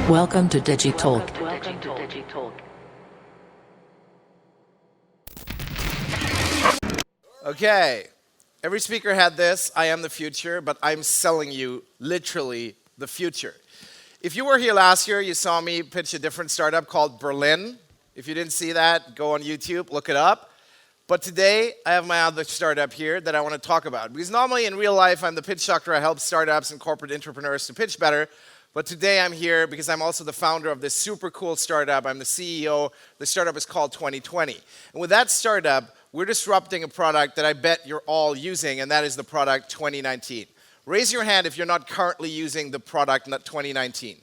Welcome to DigitalK. Okay, every speaker had this, I am the future, but I'm selling you literally the future. If you were here last year, you saw me pitch a different startup called Berlin. If you didn't see that, go on YouTube, look it up. But today, I have my other startup here that I want to talk about. Because normally in real life, I'm the pitch doctor. I help startups and corporate entrepreneurs to pitch better. But today I'm here because I'm also the founder of this super cool startup. I'm the CEO. The startup is called 2020. And with that startup, we're disrupting a product that I bet you're all using, and that is the product 2019. Raise your hand if you're not currently using the product 2019.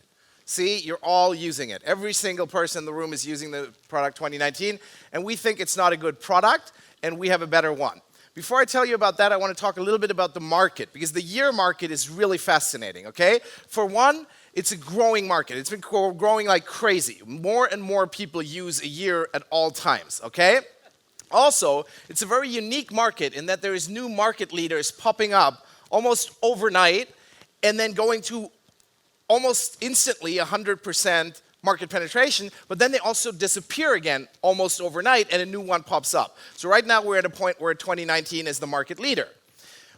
See, you're all using it. Every single person in the room is using the product 2019, and we think it's not a good product, and we have a better one. Before I tell you about that, I want to talk a little bit about the market, because the year market is really fascinating, okay? For one, it's a growing market. It's been growing like crazy. More and more people use a year at all times, okay? Also, it's a very unique market in that there is new market leaders popping up almost overnight and then going to almost instantly 100% market penetration, but then they also disappear again almost overnight and a new one pops up. So right now we're at a point where 2019 is the market leader.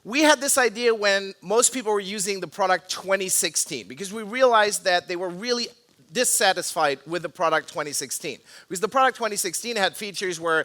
We had this idea when most people were using the product 2016 because we realized that they were really dissatisfied with the product 2016. Because the product 2016 had features where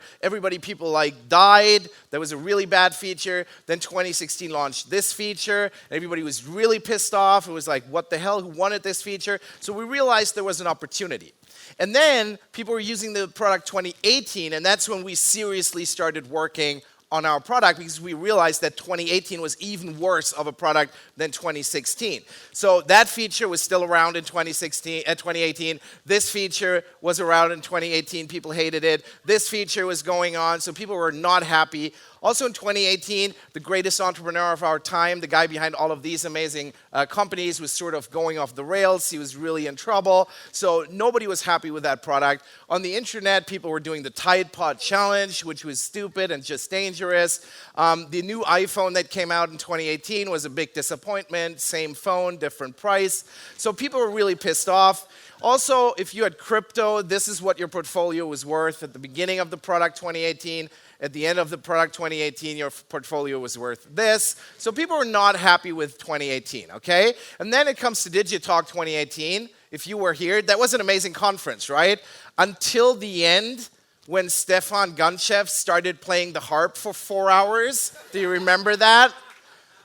people died. That was a really bad feature. Then 2016 launched this feature. And everybody was really pissed off. It was like, what the hell? Who wanted this feature? So we realized there was an opportunity. And then people were using the product 2018, and that's when we seriously started working on our product because we realized that 2018 was even worse of a product than 2016. So that feature was still around in 2018. This feature was around in 2018. People hated it. This feature was going on, so people were not happy. Also in 2018, the greatest entrepreneur of our time, the guy behind all of these amazing companies, was sort of going off the rails. He was really in trouble. So nobody was happy with that product. On the internet, people were doing the Tide Pod Challenge, which was stupid and just dangerous. The new iPhone that came out in 2018 was a big disappointment. Same phone, different price. So people were really pissed off. Also, if you had crypto, this is what your portfolio was worth at the beginning of the product 2018. At the end of the product 2018, your portfolio was worth this. So people were not happy with 2018, okay? And then it comes to DigitalK 2018. If you were here, that was an amazing conference, right? Until the end, when Stefan Gunchev started playing the harp for 4 hours. Do you remember that?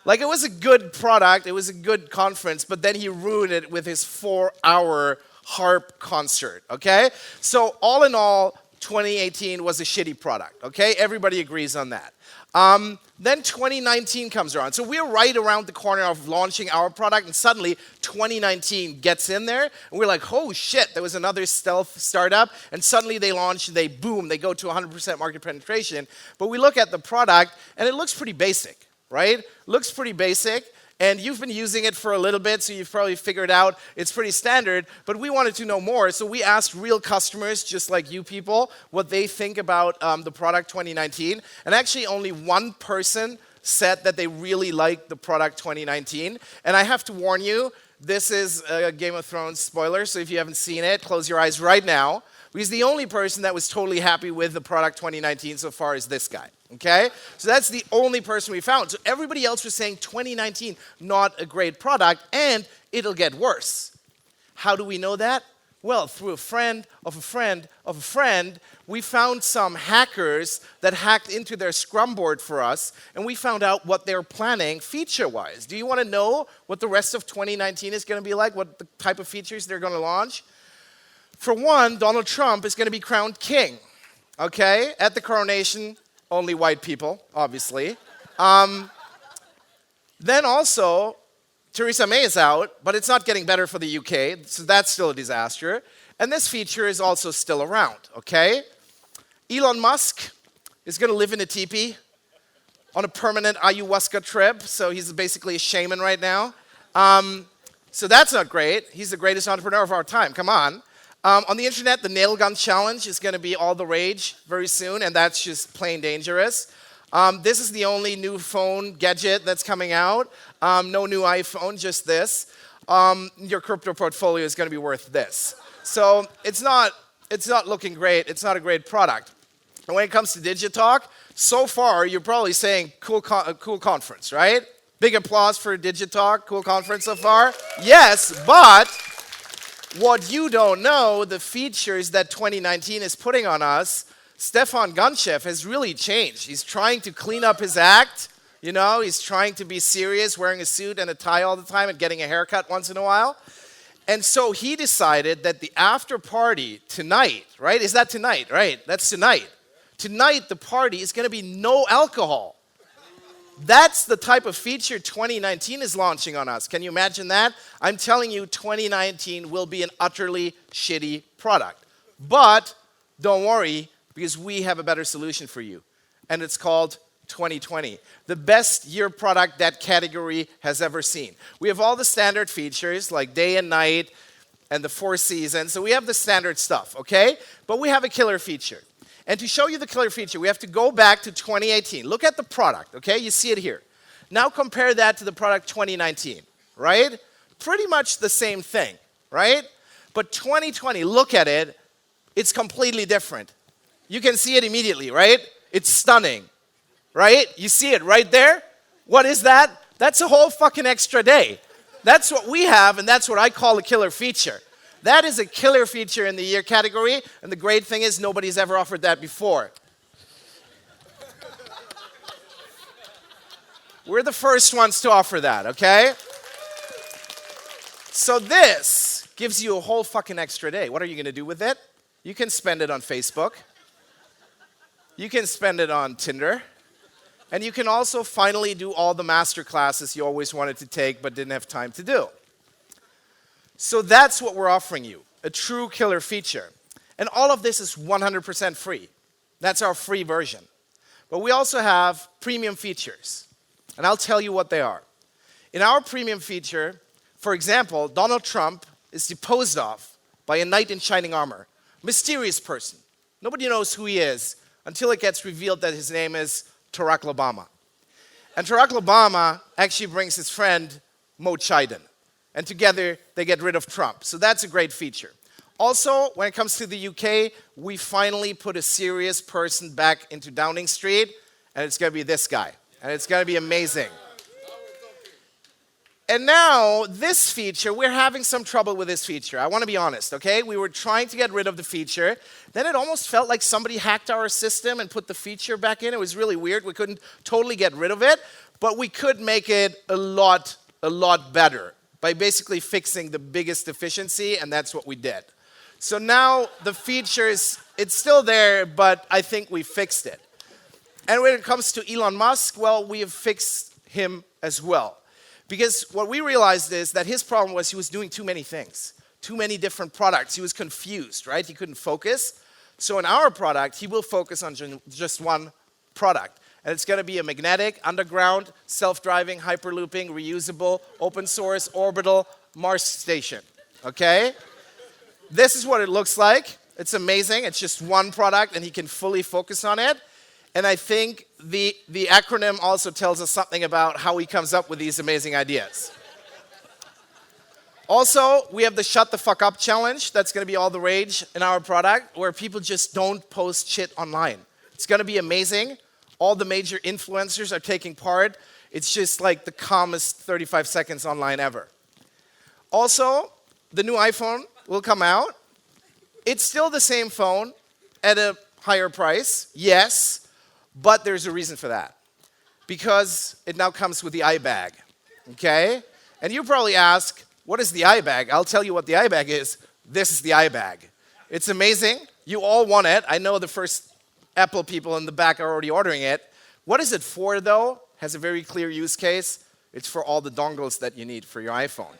Like, it was a good product, it was a good conference, but then he ruined it with his 4-hour harp concert, okay? So all in all, 2018 was a shitty product, okay? Everybody agrees on that. Then 2019 comes around. So we're right around the corner of launching our product, and suddenly 2019 gets in there, and we're like, oh shit, there was another stealth startup, and suddenly they launch, they boom, they go to 100% market penetration. But we look at the product, and it looks pretty basic, right? Looks pretty basic. And you've been using it for a little bit, so you've probably figured out it's pretty standard, but we wanted to know more, so we asked real customers, just like you people, what they think about the product 2019, and actually only one person said that they really liked the product 2019, and I have to warn you, this is a Game of Thrones spoiler, so if you haven't seen it, close your eyes right now, because the only person that was totally happy with the product 2019 so far is this guy. Okay? So that's the only person we found. So everybody else was saying 2019, not a great product, and it'll get worse. How do we know that? Well, through a friend of a friend of a friend, we found some hackers that hacked into their Scrum board for us, and we found out what they're planning feature-wise. Do you want to know what the rest of 2019 is going to be like, what the type of features they're going to launch? For one, Donald Trump is going to be crowned king, okay? At the coronation, only white people, obviously. Then also, Theresa May is out, but it's not getting better for the UK, so that's still a disaster. And this feature is also still around, okay? Elon Musk is going to live in a teepee on a permanent ayahuasca trip, so he's basically a shaman right now. So that's not great. He's the greatest entrepreneur of our time, come on. On the internet, the nail gun challenge is going to be all the rage very soon, and that's just plain dangerous. This is the only new phone gadget that's coming out. No new iPhone, just this. Your crypto portfolio is going to be worth this. So it's not looking great. It's not a great product. And when it comes to DigitalK, so far you're probably saying cool conference, right? Big applause for DigitalK, cool conference so far. Yes, but what you don't know, the features that 2019 is putting on us, Stefan Gunchev has really changed. He's trying to clean up his act. You know, he's trying to be serious, wearing a suit and a tie all the time and getting a haircut once in a while. And so he decided that the after party tonight, right? Is that tonight? Right, that's tonight. Tonight, the party is going to be no alcohol. That's the type of feature 2019 is launching on us. Can you imagine that? I'm telling you, 2019 will be an utterly shitty product. But don't worry, because we have a better solution for you. And it's called 2020. The best year product that category has ever seen. We have all the standard features like day and night and the 4 seasons. So we have the standard stuff, okay? But we have a killer feature. And to show you the killer feature, we have to go back to 2018. Look at the product, okay? You see it here. Now compare that to the product 2019, right? Pretty much the same thing, right? But 2020, look at it. It's completely different. You can see it immediately, right? It's stunning, right? You see it right there? What is that? That's a whole fucking extra day. That's what we have, and that's what I call a killer feature. That is a killer feature in the year category, and the great thing is nobody's ever offered that before. We're the first ones to offer that, okay? So this gives you a whole fucking extra day. What are you going to do with it? You can spend it on Facebook. You can spend it on Tinder. And you can also finally do all the master classes you always wanted to take but didn't have time to do. So that's what we're offering you, a true killer feature. And all of this is 100% free. That's our free version. But we also have premium features. And I'll tell you what they are. In our premium feature, for example, Donald Trump is deposed of by a knight in shining armor. Mysterious person. Nobody knows who he is until it gets revealed that his name is Barack Obama. And Barack Obama actually brings his friend Mo Chiden. And together, they get rid of Trump. So that's a great feature. Also, when it comes to the UK, we finally put a serious person back into Downing Street, and it's going to be this guy. And it's going to be amazing. And now, this feature, we're having some trouble with this feature. I want to be honest, okay? We were trying to get rid of the feature. Then it almost felt like somebody hacked our system and put the feature back in. It was really weird. We couldn't totally get rid of it, but we could make it a lot better by basically fixing the biggest deficiency, and that's what we did. So now the features, it's still there, but I think we fixed it. And when it comes to Elon Musk, well, we have fixed him as well. Because what we realized is that his problem was he was doing too many things, too many different products. He was confused, right? He couldn't focus. So in our product, he will focus on just one product. And it's going to be a magnetic, underground, self-driving, hyperlooping, reusable, open source, orbital Mars station, okay? This is what it looks like. It's amazing. It's just one product, and he can fully focus on it. And I think the acronym also tells us something about how he comes up with these amazing ideas. Also, we have the Shut the Fuck Up challenge. That's going to be all the rage in our product, where people just don't post shit online. It's going to be amazing. All the major influencers are taking part. It's just like the calmest 35 seconds online ever. Also, the new iPhone will come out. It's still the same phone at a higher price, yes, but there's a reason for that. Because it now comes with the iBag, okay? And you probably ask, what is the iBag? I'll tell you what the iBag is. This is the iBag. It's amazing. You all want it. I know the first Apple people in the back are already ordering it. What is it for, though? Has a very clear use case. It's for all the dongles that you need for your iPhone.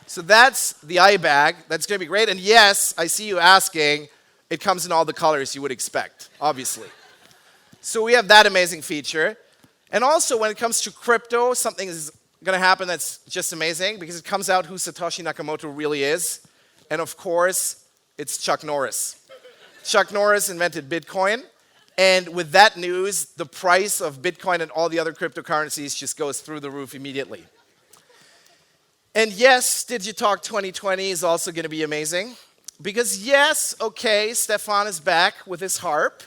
So that's the iBag. That's going to be great. And yes, I see you asking, it comes in all the colors you would expect, obviously. So we have that amazing feature. And also, when it comes to crypto, something is going to happen that's just amazing because it comes out who Satoshi Nakamoto really is. And of course, it's Chuck Norris. Chuck Norris invented Bitcoin, And with that news, the price of Bitcoin and all the other cryptocurrencies just goes through the roof immediately. And yes, DigitalK 2020 is also going to be amazing. Because yes, okay, Stefan is back with his harp.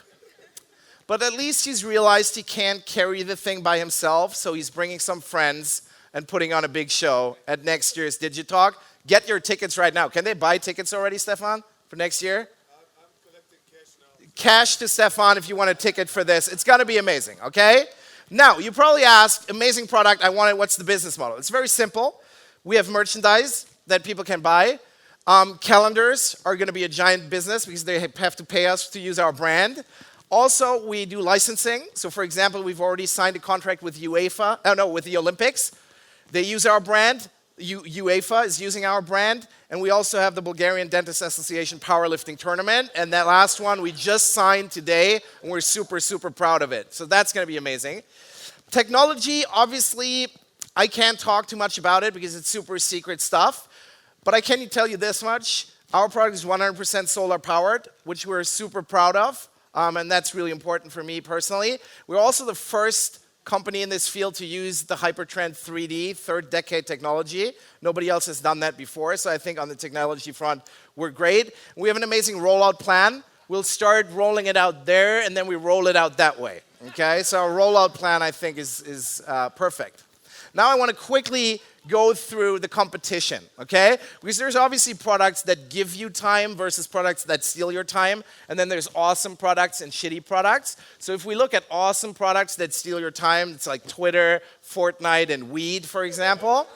But at least he's realized he can't carry the thing by himself, so he's bringing some friends and putting on a big show at next year's DigitalK. Get your tickets right now. Can they buy tickets already, Stefan, for next year? I'm collecting cash now. Cash to Stefan if you want a ticket for this. It's going to be amazing, okay? Now, you probably asked, amazing product, I want it, what's the business model? It's very simple. We have merchandise that people can buy. Calendars are going to be a giant business because they have to pay us to use our brand. Also, we do licensing. So, for example, we've already signed a contract with with the Olympics. They use our brand. UEFA is using our brand. And we also have the Bulgarian Dentist Association Powerlifting Tournament. And that last one we just signed today, and we're super, super proud of it. So that's going to be amazing. Technology, obviously, I can't talk too much about it because it's super secret stuff. But I can tell you this much. Our product is 100% solar powered, which we're super proud of. And that's really important for me personally. We're also the first company in this field to use the Hypertrend 3D, third decade technology. Nobody else has done that before, so I think on the technology front, we're great. We have an amazing rollout plan. We'll start rolling it out there, and then we roll it out that way, okay? So our rollout plan, I think, is perfect. Now I want to quickly go through the competition, okay? Because there's obviously products that give you time versus products that steal your time, and then there's awesome products and shitty products. So if we look at awesome products that steal your time, it's like Twitter, Fortnite, and weed, for example.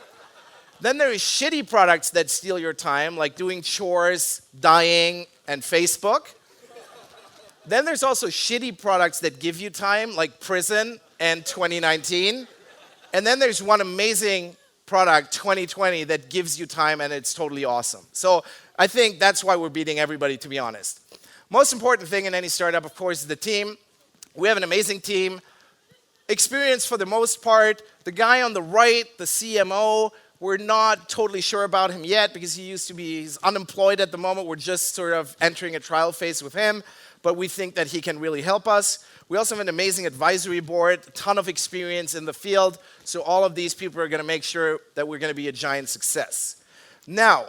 Then there is shitty products that steal your time, like doing chores, dying, and Facebook. Then there's also shitty products that give you time, like prison and 2019. And then there's one amazing product, 2020, that gives you time and it's totally awesome. So I think that's why we're beating everybody, to be honest. Most important thing in any startup, of course, is the team. We have an amazing team. Experience for the most part. The guy on the right, the CMO, we're not totally sure about him yet because he's unemployed at the moment. We're just sort of entering a trial phase with him, but we think that he can really help us. We also have an amazing advisory board, a ton of experience in the field, so all of these people are going to make sure that we're going to be a giant success. Now,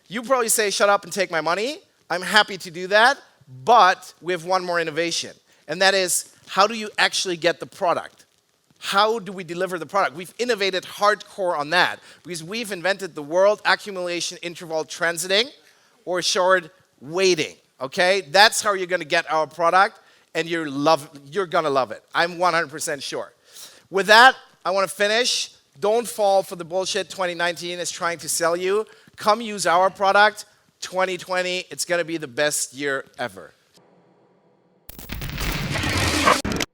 you probably say, shut up and take my money. I'm happy to do that, but we have one more innovation, and that is, how do you actually get the product? How do we deliver the product? We've innovated hardcore on that because we've invented the world accumulation interval transiting, or short, waiting, okay? That's how you're going to get our product. And you're going to love it. I'm 100% sure. With that, I want to finish. Don't fall for the bullshit 2019 is trying to sell you. Come use our product. 2020, it's going to be the best year ever.